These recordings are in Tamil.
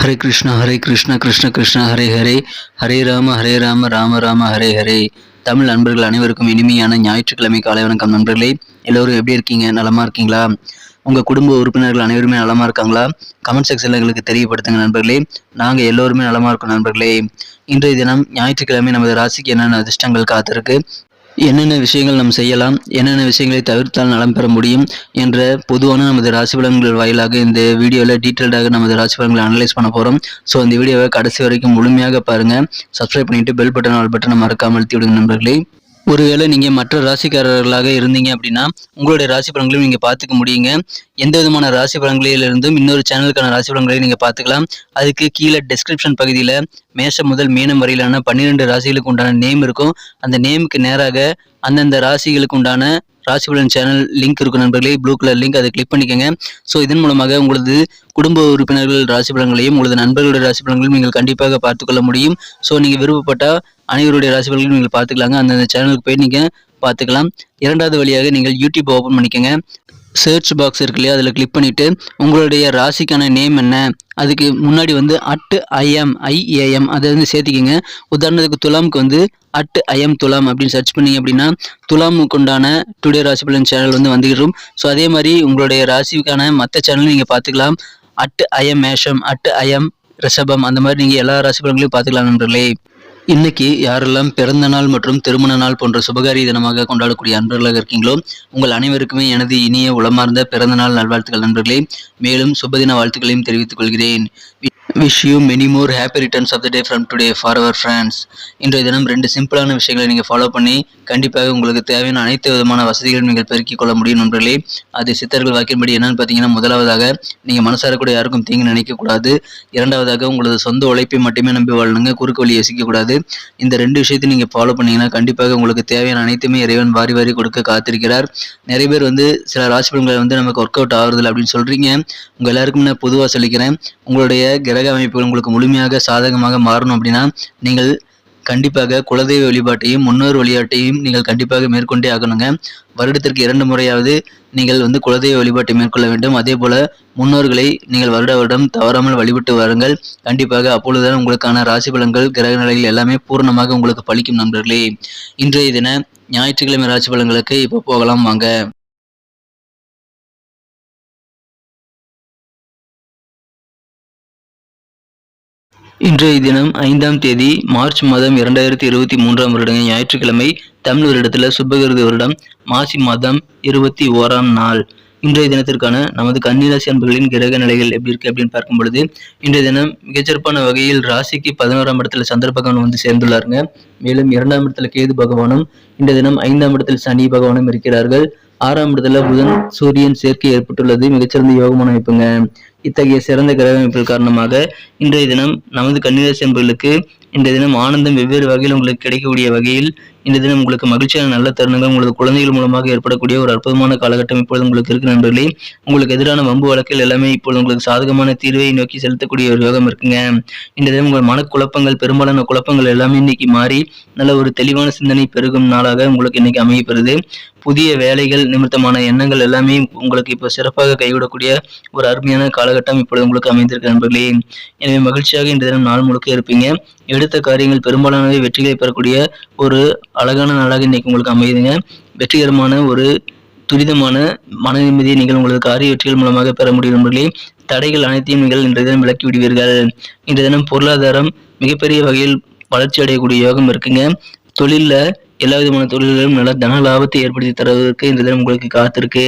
ஹரே கிருஷ்ணா கிருஷ்ண கிருஷ்ணா ஹரே ஹரே, ஹரே ராம ராம ராம ஹரே ஹரே. தமிழ் நண்பர்கள் அனைவருக்கும் இனிமையான ஞாயிற்றுக்கிழமை காலை வணக்கம் நண்பர்களே. எல்லோரும் எப்படி இருக்கீங்க? நலமா இருக்கீங்களா? உங்கள் குடும்ப உறுப்பினர்கள் அனைவருமே நலமா இருக்காங்களா? கமெண்ட் செக்ஷனில் எங்களுக்கு தெரியப்படுத்துங்க நண்பர்களே. நாங்கள் எல்லோருமே நலமா இருக்கோம் நண்பர்களே. இன்றைய தினம் ஞாயிற்றுக்கிழமை நமது ராசிக்கு என்னென்ன அதிர்ஷ்டங்கள் காத்திருக்கு, என்னென்ன விஷயங்கள் நாம் செய்யலாம், என்னென்ன விஷயங்களை தவிர்த்தால் நலம் பெற முடியும் என்ற பொதுவான நமது ராசி பலன்கள் வாயிலாக இந்த வீடியோவில் டீட்டெயில்டாக நமது ராசி பலன்களை அனலைஸ் பண்ண போகிறோம். ஸோ இந்த வீடியோவை கடைசி வரைக்கும் முழுமையாக பாருங்கள். சப்ஸ்கிரைப் பண்ணிவிட்டு பெல் பட்டன் ஆல் பட்டனை மறக்காமல் அழுத்தி விடுங்க நண்பர்களே. ஒருவேளை நீங்கள் மற்ற ராசிக்காரர்களாக இருந்தீங்க அப்படின்னா உங்களுடைய ராசி பலன்களையும் நீங்கள் பார்த்துக்க முடியுங்க. எந்த விதமான ராசி பலன்களிலிருந்தும் இன்னொரு சேனலுக்கான ராசி பலன்களையும் நீங்கள் பார்த்துக்கலாம். அதுக்கு கீழே டிஸ்கிரிப்ஷன் பகுதியில் மேஷம் முதல் மீனம் வரையிலான 12 ராசிகளுக்கு உண்டான நேம் இருக்கும். அந்த நேமுக்கு நேராக அந்தந்த ராசிகளுக்கு உண்டான ராசி பலன் சேனல் லிங்க் இருக்கும் நண்பர்களே. ப்ளூ கலர் லிங்க், அதை கிளிக் பண்ணிக்கோங்க. ஸோ இதன் மூலமாக உங்களது குடும்ப உறுப்பினர்கள் ராசி பலன்களையும் உங்களது நண்பர்களுடைய ராசி பலன்களையும் நீங்கள் கண்டிப்பாக பார்த்துக்கொள்ள முடியும். ஸோ நீங்கள் விருப்பப்பட்டால் அனைவருடைய ராசி பலன்களையும் நீங்கள் பார்த்துக்கலாங்க. அந்தந்த சேனலுக்கு போய் நீங்கள் பார்த்துக்கலாம். இரண்டாவது வழியாக நீங்கள் யூடியூப் ஓப்பன் பண்ணிக்கோங்க. சர்ச் பாக்ஸ் இருக்கு இல்லையா, அதில் கிளிக் பண்ணிவிட்டு உங்களுடைய ராசிக்கான நேம் என்ன, அதுக்கு முன்னாடி IAM அதை சேர்த்திக்கிங்க. உதாரணத்துக்கு துலாமுக்கு @IAM துலாம் அப்படின்னு சர்ச் பண்ணிங்க அப்படின்னா துலாமுக்கு உண்டான டுடே ராசி பலன் சேனல் வந்துகிடும். ஸோ அதே மாதிரி உங்களுடைய ராசிக்கான மற்ற சேனலும் நீங்கள் பார்த்துக்கலாம். @IAM மேஷம், @IAM ரிஷபம், அந்த மாதிரி நீங்கள் எல்லா ராசி பலன்களையும் பார்த்துக்கலாம் நண்பர்களே. இன்னைக்கு யாரெல்லாம் பிறந்த நாள் மற்றும் திருமண நாள் போன்ற சுபகாரிய தினமாக கொண்டாடக்கூடிய அன்பர்களாக இருக்கீங்களோ உங்கள் அனைவருக்குமே எனது இனிய உளமார்ந்த பிறந்த நாள் நல்வாழ்த்துக்கள் நண்பர்களே. மேலும் சுபதின வாழ்த்துக்களையும் தெரிவித்துக் கொள்கிறேன். Wish you many more happy returns of the day from today for our friends. இன்றைய தினம் 2 சிம்பிளான விஷயங்களை நீங்கள் ஃபாலோ பண்ணி கண்டிப்பாக உங்களுக்கு தேவையான அனைத்து விதமான வசதிகளும் நீங்கள் பெருக்கிக் கொள்ள முடியும் நண்பர்களே. அது சித்தர்கள் வாக்கின்படி என்னன்னு பார்த்தீங்கன்னா, முதலாவதாக நீங்கள் மனசார கூட யாருக்கும் தீங்கு நினைக்கக்கூடாது. இரண்டாவதாக உங்களது சொந்த உழைப்பை மட்டுமே நம்பி வாழணுங்க, குறுக்கு வழி யோசிக்கக்கூடாது. இந்த 2 விஷயத்தையும் நீங்கள் ஃபாலோ பண்ணீங்கன்னா கண்டிப்பாக உங்களுக்கு தேவையான அனைத்துமே இறைவன் வாரி வாரி கொடுக்க காத்திருக்கிறார். நிறைய பேர் சில ராசி பலன்களை நமக்கு ஒர்க் அவுட் ஆகுறதில்ல அப்படின்னு சொல்கிறீங்க. உங்கள் எல்லாருக்கும் நான் பொதுவாக சொல்லிக்கிறேன், உங்களுடைய கிரக அமைப்புகள் உங்களுக்கு முழுமையாக சாதகமாக மாறணும் அப்படின்னா நீங்கள் கண்டிப்பாக குலதெய்வ வழிபாட்டையும் முன்னோர் வழிபாட்டையும் நீங்கள் கண்டிப்பாக மேற்கொண்டே ஆகணுங்க. வருடத்திற்கு 2 முறையாவது நீங்கள் குலதெய்வ வழிபாட்டை மேற்கொள்ள வேண்டும். அதே போல முன்னோர்களை நீங்கள் வருடம் தவறாமல் வழிபட்டு வாருங்கள். கண்டிப்பாக அப்பொழுதுதான் உங்களுக்கான ராசி பலன்கள் கிரக நிலைகள் எல்லாமே பூர்ணமாக உங்களுக்கு பலிக்கும் நண்பர்களே. இன்றைய தின ஞாயிற்றுக்கிழமை ராசி பலன்களுக்கு இப்போ போகலாம் வாங்க. இன்றைய தினம் 5ஆம் தேதி மார்ச் மாதம் 2023ஆம் வருடங்க, ஞாயிற்றுக்கிழமை. தமிழ் வருடத்தில் சுபகிருது வருடம் மாசி மாதம் 21ஆம் நாள். இன்றைய தினத்திற்கான நமது கன்னிராசி அன்பர்களின் கிரக நிலைகள் எப்படி இருக்கு அப்படின்னு பார்க்கும் பொழுது, இன்றைய தினம் மிகச்சிறப்பான வகையில் ராசிக்கு 11ஆம் இடத்துல சந்திர பகவான் சேர்ந்துள்ளாருங்க. மேலும் 2ஆம் இடத்துல கேது பகவானும், இன்றைய தினம் 5ஆம் இடத்தில் சனி பகவானும் இருக்கிறார்கள். 6ஆம் இடத்துல புதன் சூரியன் சேர்க்கை ஏற்பட்டுள்ளது. மிகச்சிறந்த யோகமான அமைப்புங்க. இத்தகைய சிறந்த கிரக அமைப்புகள் காரணமாக இன்றைய தினம் நமது கன்னிராசி அன்பர்களுக்கு இன்றைய தினம் ஆனந்தம் வெவ்வேறு வகையில் உங்களுக்கு கிடைக்கக்கூடிய வகையில் இன்றைய தினம் உங்களுக்கு மகிழ்ச்சியான நல்ல தருணங்கள் உங்களது குழந்தைகள் மூலமாக ஏற்படக்கூடிய ஒரு அற்புதமான காலகட்டம் இப்பொழுது உங்களுக்கு இருக்கு நண்பர்களே. உங்களுக்கு எதிரான வம்பு வழக்கில் எல்லாமே இப்பொழுது உங்களுக்கு சாதகமான தீர்வை நோக்கி செலுத்தக்கூடிய ஒரு யோகம் இருக்குங்க. இன்றைய தினம் உங்கள் மனக்குழப்பங்கள், பெரும்பாலான குழப்பங்கள் எல்லாமே இன்னைக்கு மாறி நல்ல ஒரு தெளிவான சிந்தனை பெருகும் நாளாக உங்களுக்கு இன்னைக்கு அமையப்பெறுது. புதிய வேலைகள் நிமித்தமான எண்ணங்கள் எல்லாமே உங்களுக்கு இப்போ சிறப்பாக கைவிடக்கூடிய ஒரு அருமையான காலகட்டம் இப்பொழுது உங்களுக்கு அமைந்திருக்கு நண்பர்களே. எனவே மகிழ்ச்சியாக இந்த தினம் நாள் முழுக்க இருப்பீங்க. எடுத்த காரியங்கள் பெரும்பாலானவை வெற்றிகளை பெறக்கூடிய ஒரு அழகான நாளாக இன்னைக்கு உங்களுக்கு அமையுதுங்க. வெற்றிகரமான ஒரு துரிதமான மன நிம்மதியை நீங்கள் உங்களது காரிய வெற்றிகள் மூலமாக பெற முடியும் நண்பர்களே. தடைகள் அனைத்தையும் நீங்கள் இன்றைய தினம் விலக்கி விடுவீர்கள். இன்றைய தினம் பொருளாதாரம் மிகப்பெரிய வகையில் வளர்ச்சி அடையக்கூடிய யோகம் இருக்குங்க. தொழிலில் எல்லா விதமான தொழில்களும் நல்ல தன லாபத்தை ஏற்படுத்தி தருவதற்கு இந்த தினம் உங்களுக்கு காத்திருக்கு.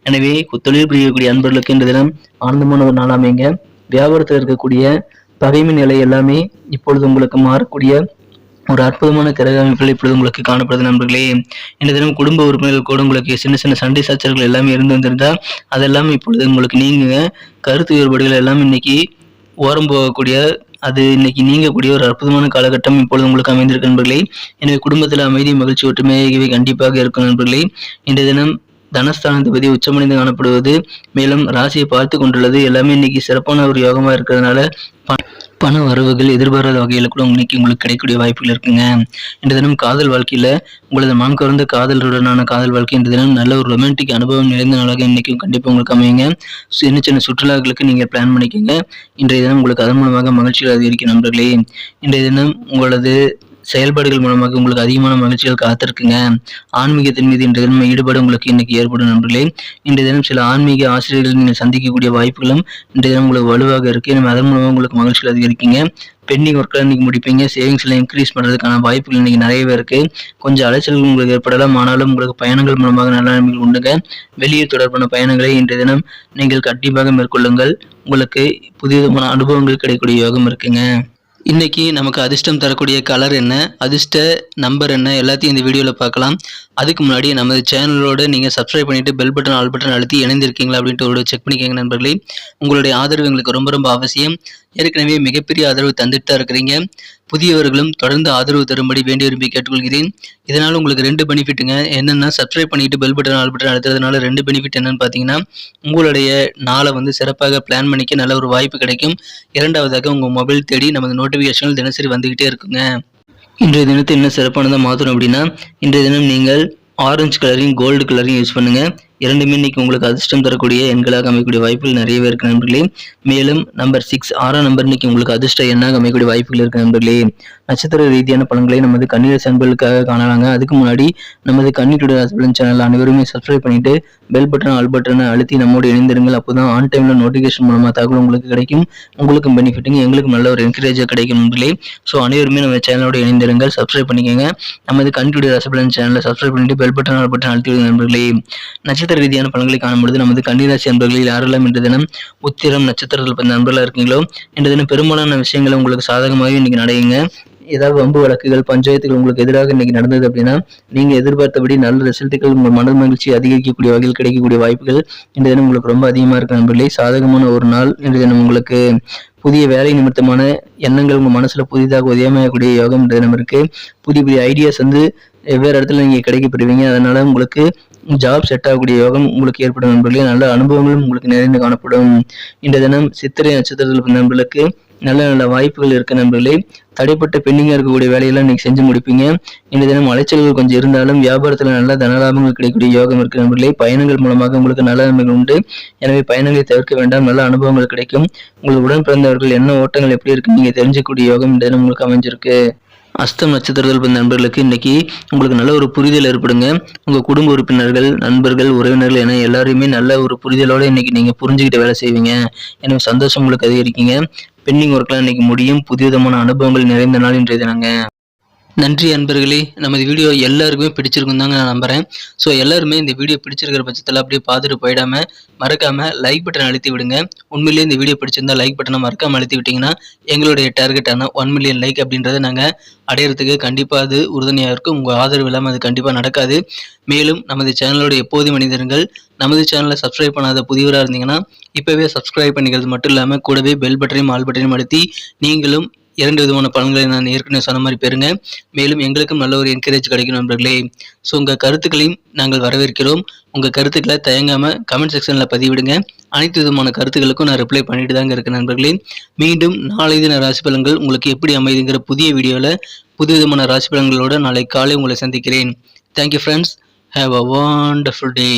எனவே தொழில் புரியக்கூடிய அன்பர்களுக்கு இந்த தினம் ஆனந்தமான ஒரு நாள் அமைங்க. வியாபாரத்தில் இருக்கக்கூடிய பகைமை நிலை எல்லாமே இப்பொழுது உங்களுக்கு மாறக்கூடிய ஒரு அற்புதமான கிரக அமைப்புகள் இப்பொழுது உங்களுக்கு காணப்படுது நண்பர்களே. இந்த தினம் குடும்ப உறுப்பினர்கள் கூட உங்களுக்கு சின்ன சின்ன சண்டை சச்சரவுகள் எல்லாமே இருந்து வந்திருந்தா அதெல்லாம் இப்பொழுது உங்களுக்கு நீங்குங்க. கருத்து வேறுபாடுகள் எல்லாம் இன்னைக்கு ஓரம் போகக்கூடிய, அது இன்னைக்கு நீங்கக்கூடிய ஒரு அற்புதமான காலகட்டம் இப்பொழுது உங்களுக்கு அமைந்திருக்கு நண்பர்களே. எனவே குடும்பத்தில் அமைதி, மகிழ்ச்சி, ஒற்றுமை ஆகியவை கண்டிப்பாக இருக்கும் நண்பர்களே. இன்றைய தினம் தனஸ்தானாதிபதி உச்சமடைந்து காணப்படுவது, மேலும் ராசியை பார்த்து கொண்டுள்ளது எல்லாமே இன்னைக்கு சிறப்பான ஒரு யோகமா இருக்கிறதுனால பண வரவுகள் எதிர்பாராத வகையில் கூட உங்களுக்கு கிடைக்கக்கூடிய வாய்ப்புகள் இருக்குங்க. இன்றைய தினம் காதல் வாழ்க்கையில் உங்களது மனம் கவர்ந்த காதலருடனான காதல் வாழ்க்கை இன்றைய தினம் நல்ல ஒரு ரொமான்டிக் அனுபவம் நிறைந்த நாளாக இன்றைக்கும் கண்டிப்பாக உங்களுக்கு அமையுங்க. சின்ன சின்ன சுற்றுலாக்களுக்கு நீங்கள் பிளான் பண்ணிக்கோங்க. இன்றைய தினம் உங்களுக்கு அதன் மூலமாக மகிழ்ச்சிகள் அதிகரிக்கும் நண்பர்களே. இன்றைய தினம் உங்களது செயல்பாடுகள் மூலமாக உங்களுக்கு அதிகமான மகிழ்ச்சிகள் காத்திருக்குங்க. ஆன்மீகத்தின் மீது இன்றைய தினம் ஈடுபாடு உங்களுக்கு இன்னைக்கு ஏற்படும் நண்பர்களே. இன்றைய தினம் சில ஆன்மீக ஆசிரியர்கள் நீங்கள் சந்திக்கக்கூடிய வாய்ப்புகளும் இன்றைய தினம் உங்களுக்கு வலுவாக இருக்கு. அதன் மூலமாக உங்களுக்கு மகிழ்ச்சிகள் அதிகரிக்குங்க. பெண்டிங் ஒர்க்கெலாம் இன்னைக்கு முடிப்பீங்க. சேவிங்ஸ்ல இன்க்ரீஸ் பண்ணுறதுக்கான வாய்ப்புகள் இன்னைக்கு நிறையவே இருக்கு. கொஞ்சம் அலைச்சல்கள் உங்களுக்கு ஏற்படலாம், ஆனாலும் உங்களுக்கு பயணங்கள் மூலமாக நல்ல நன்மைகள் உண்டுங்க. வெளியூர் தொடர்பான பயணங்களை இன்றைய தினம் நீங்கள் கண்டிப்பாக மேற்கொள்ளுங்கள். உங்களுக்கு புதிய அனுபவங்கள் கிடைக்கக்கூடிய யோகம் இருக்குங்க. இன்னைக்கு நமக்கு அதிர்ஷ்டம் தரக்கூடிய கலர் என்ன, அதிர்ஷ்ட நம்பர் என்ன, எல்லாத்தையும் இந்த வீடியோவில் பார்க்கலாம். அதுக்கு முன்னாடி நமது சேனலோட நீங்கள் சப்ஸ்கிரைப் பண்ணிட்டு பெல் பட்டன் ஆல் பட்டன் அழுத்தி இணைந்திருக்கீங்களா அப்படின்ட்டு ஒரு செக் பண்ணிக்கோங்க நண்பர்களே. உங்களுடைய ஆதரவு எங்களுக்கு ரொம்ப ரொம்ப அவசியம். ஏற்கனவே மிகப்பெரிய ஆதரவு தந்துட்டு தான் இருக்கிறீங்க. புதியவர்களும் தொடர்ந்து ஆதரவு தரும்படி வேண்டி விரும்பி கேட்டுக்கொள்கிறேன். இதனால் உங்களுக்கு 2 பெனிஃபிட்டுங்க. என்னென்னா, சப்ஸ்கிரைப் பண்ணிட்டு பெல் பட்டன் ஆல் பட்டன் அழுத்துறதுனால 2 பெனிஃபிட் என்னன்னு பார்த்தீங்கன்னா, உங்களுடைய நாளை சிறப்பாக பிளான் பண்ணிக்க நல்ல ஒரு வாய்ப்பு கிடைக்கும். இரண்டாவதாக உங்கள் மொபைல் தேடி நமது நோட்டிஃபிகேஷன்கள் தினசரி வந்துகிட்டே இருக்குங்க. இன்றைய தினத்தை என்ன சிறப்பானதாக மாற்றணும் அப்படின்னா, இன்றைய தினம் நீங்கள் ஆரஞ்சு கலரையும் கோல்டு கலரையும் யூஸ் பண்ணுங்க. இரண்டுமே இன்னைக்கு உங்களுக்கு அதிர்ஷ்டம் தரக்கூடிய எண்களாக அமைக்கக்கூடிய வாய்ப்புகள் நிறையவே இருக்கு நண்பர்களே. மேலும் நம்பர் 6 6ஆம் நம்பர் இன்னைக்கு உங்களுக்கு அதிர்ஷ்ட எண்ணாக அமைக்கக்கூடிய வாய்ப்புகள் இருக்கு நண்பர்களே. நட்சத்திர ரீதியான பலன்களை நமது கண்ணீர் அன்பர்களுக்காக காணலாங்க. அதுக்கு முன்னாடி நமது கண்ணீர் சேனல் அனைவருமே சப்ஸ்கிரைப் பண்ணிட்டு பெல் பட்டன் ஆல் பட்டனை அழுத்தி நம்மோடு இணைந்திருங்கள். அப்போதான் ஆன் டைம்ல நோட்டிஃபிகேஷன் மூலமா தகவல் உங்களுக்கு கிடைக்கும். உங்களுக்கும் பெனிஃபிட்டுங்க, எங்களுக்கும் நல்ல ஒரு என்கரேஜாக கிடைக்கும் நண்பர்களே. ஸோ அனைவருமே நம்ம சேனலோட இணைந்திருங்கள், சப்ஸ்கிரைப் பண்ணிக்கோங்க. நமது கண்ணீர் ரசபலன் சேனலை சப்ஸ்கிரைப் பண்ணிட்டு பெல் பட்டன் ஆல் பட்டன் அழுத்தி நண்பர்களே. நட்சத்திர ரீதியான பலன்களை காணும்பொழுது நமது கன்னிராசி அன்பர்களில் யாரெல்லாம் இன்று தினம் உத்திரம் நட்சத்திரத்தில் பிறந்த நண்பர்களாக இருக்கீங்களோ, இன்று தினம் பெரும்பாலான விஷயங்கள் உங்களுக்கு சாதகமாகவே இன்னைக்கு நடக்குங்க. ஏதாவது வம்பு வழக்குகள் பஞ்சாயத்துகள் உங்களுக்கு எதிராக இன்னைக்கு நடந்தது அப்படின்னா, நீங்க எதிர்பார்த்தபடி நல்ல ரிசல்ட்டுகள் உங்கள் மன மகிழ்ச்சி அதிகரிக்கக்கூடிய வகையில் கிடைக்கக்கூடிய வாய்ப்புகள் இந்த தினம் உங்களுக்கு ரொம்ப அதிகமா இருக்கு நண்பர்களே. சாதகமான ஒரு நாள் இன்று தினம் உங்களுக்கு. புதிய வேலை நிமித்தமான எண்ணங்கள் உங்க மனசுல புதிதாக உதயமாகக்கூடிய யோகம் இந்த தினம் இருக்கு. புதிய புதிய ஐடியாஸ் வெவ்வேறு இடத்துல நீங்க கிடைக்கப்பெறுவீங்க. அதனால உங்களுக்கு ஜாப் செட் ஆகக்கூடிய யோகம் உங்களுக்கு ஏற்படும் நண்பர்களே. நல்ல அனுபவங்களும் உங்களுக்கு நிறைந்து காணப்படும். இந்த தினம் சித்திரை நட்சத்திரத்தில் நண்பர்களுக்கு நல்ல நல்ல வாய்ப்புகள் இருக்கு நண்பர்களே. தடைப்பட்ட பெண்டிங்கா இருக்கக்கூடிய வேலையெல்லாம் நீங்க செஞ்சு முடிப்பீங்க. இந்த தினம் அலைச்சல்கள் கொஞ்சம் இருந்தாலும் வியாபாரத்துல நல்ல தனலாபங்கள் கிடைக்கக்கூடிய யோகம் இருக்கு நண்பர்களே. பயணங்கள் மூலமாக உங்களுக்கு நல்ல நன்மைகள் உண்டு. எனவே பயணங்களை தவிர்க்க வேண்டாம், நல்ல அனுபவங்கள் கிடைக்கும். உங்களுக்கு உடன் பிறந்தவர்கள் என்ன ஓட்டங்கள் எப்படி இருக்கு நீங்க தெரிஞ்சுக்கூடிய யோகம் இந்த தினம் உங்களுக்கு அமைஞ்சிருக்கு. அஸ்தம் நட்சத்திரத்தில் பிறந்த நண்பர்களுக்கு இன்னைக்கு உங்களுக்கு நல்ல ஒரு புரிதல் ஏற்படுங்க. உங்க குடும்ப உறுப்பினர்கள், நண்பர்கள், உறவினர்கள் என எல்லாரையுமே நல்ல ஒரு புரிதலோட இன்னைக்கு நீங்க புரிஞ்சுக்கிட்டு வேலை செய்வீங்க. எனவே சந்தோஷம் உங்களுக்கு அதிகரிக்கீங்க. பெண்டிங் ஒர்க்லாம் இன்னைக்கு முடியும். புதிய விதமான அனுபவங்கள் நிறைந்த நாள் இன்றைய தினங்க. நன்றி அன்பர்களே. நமது வீடியோ எல்லாருக்குமே பிடிச்சிருக்கும் தாங்க நான் நம்புறேன். ஸோ எல்லாருமே இந்த வீடியோ பிடிச்சிருக்கிற பட்சத்தில் அப்படியே பார்த்துட்டு போயிடாம மறக்காம லைக் பட்டன் அழுத்தி விடுங்க. உண்மையிலேயே இந்த வீடியோ பிடிச்சிருந்தா லைக் பட்டனை மறக்காம அழுத்தி விட்டீங்கன்னா எங்களுடைய டார்கெட்டான 1 மில்லியன் லைக் அப்படின்றத நாங்கள் அடையிறதுக்கு கண்டிப்பாக அது உறுதுணையாக இருக்கும். உங்கள் ஆதரவு இல்லாமல் அது கண்டிப்பாக நடக்காது. மேலும் நமது சேனலோட எப்போதும் மனிதர்கள் நமது சேனலை சப்ஸ்கிரைப் பண்ணாத புதியவராக இருந்தீங்கன்னா இப்போவே சப்ஸ்கிரைப் பண்ணிக்கிறது மட்டும் இல்லாமல் கூடவே பெல் பட்டனையும் ஆல் பட்டனையும் அழுத்தி நீங்களும் 2 விதமான பலன்களை நான் ஏற்கனவே சொன்ன மாதிரி பெறுங்க. மேலும் எங்களுக்கும் நல்ல ஒரு என்கரேஜ் கிடைக்கும் நண்பர்களே. ஸோ உங்கள் கருத்துக்களையும் நாங்கள் வரவேற்கிறோம். உங்கள் கருத்துக்களை தயங்காமல் கமெண்ட் செக்ஷனில் பதிவிடுங்க. அனைத்து விதமான கருத்துக்களுக்கும் நான் ரிப்ளை பண்ணிட்டு தாங்க இருக்கேன் நண்பர்களே. மீண்டும் நாளை தின ராசி பலன்கள் உங்களுக்கு எப்படி அமைதுங்கிற புதிய வீடியோவில் புது விதமான ராசி பலன்களோடு நாளை காலை உங்களை சந்திக்கிறேன். Thank you friends. Have a wonderful day.